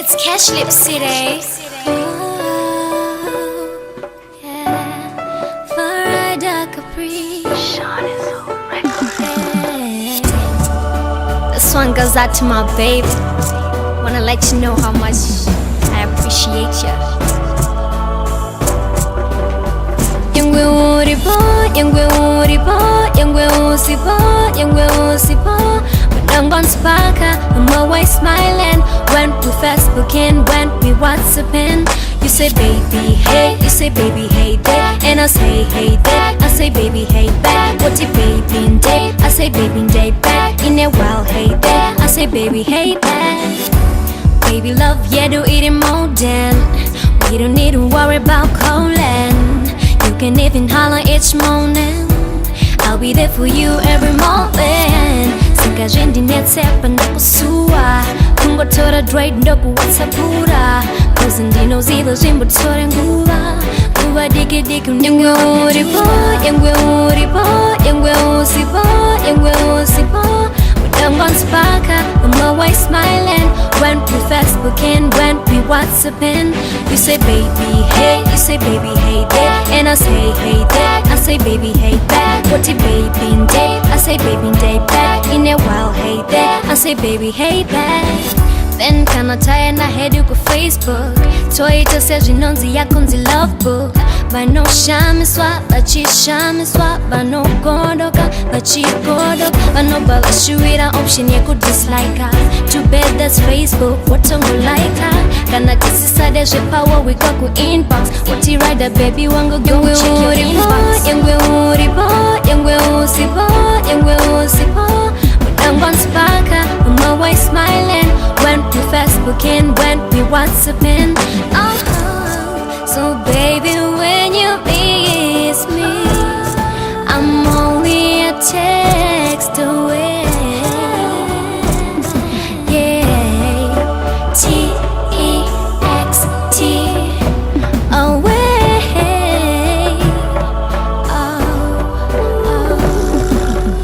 It's Cash Lip City. Yeah. Florida Capri. Yeah. This one goes out to my baby. Wanna let you know how much I appreciate you. Yangwe uribo, yangwe uribo, yangwe usibo, yangwe usibo. I'm gone sparker, I'm always smiling. When we Facebooking, when we WhatsApping. You say baby hey, you say baby hey there, and I say hey there, I say baby hey back. What if baby in day? I say baby in day back. In a while hey there, I say baby hey back. Baby love, yeah, do it in more than. We don't need to worry about calling. You can even holler each morning. I'll be there for you every morning. Sika jendi netsepa ndakusua kungotora dread ndokuwhatsapura cause ndino zilo zimbotora nguva nguva diki diki yangwe uripo yangwe uripo yangwe usipo yangwe usipo I'm gone sparker, I'm always smiling. When we Facebooking, when we WhatsApping. You say baby hey, you say baby hey there, and I say hey there, I say baby hey back. What if baby in day? I say baby in day back. In a while hey there, I say baby hey back. Then kana taya na head you go Facebook. Toita says you know the yakonzi love book. But no shame swap, but she shame swap. But no godoka, but she godok. But no balashwira option you could dislike her. Too bad that's Facebook, what don't you like her? Kana tisisa deje power we got go inbox. What you write that baby wango go check your inbox. Yangwe uribo, yangwe usibo, yangwe usibo. I'm gone sparker, I'm always smiling. When we Facebooking, when we WhatsApping. So baby, when you miss me, I'm only a text away. Yeah, TEXT away.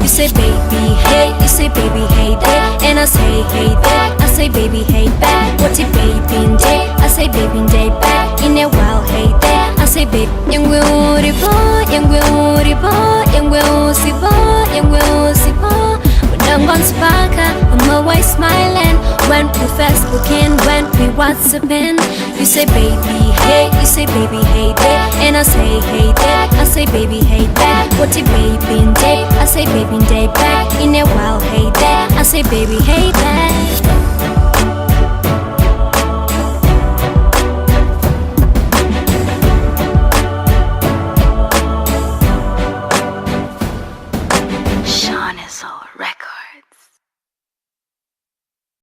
You say baby hey, you say baby hey there, and I say hey there, I say baby hey back. What if baby in day? I say baby in day back. In a while hey there, I say baby yangwe uribo, yangwe uribo, yangwe usibo, yangwe usibo. When I'm gone sparker, I'm always smiling. When we Facebooking, when we WhatsApping. You say baby hey, you say baby hey there, and I say hey there, I say baby hey back. What if baby in day? I say baby in day back. In a while hey there, I say baby hey back.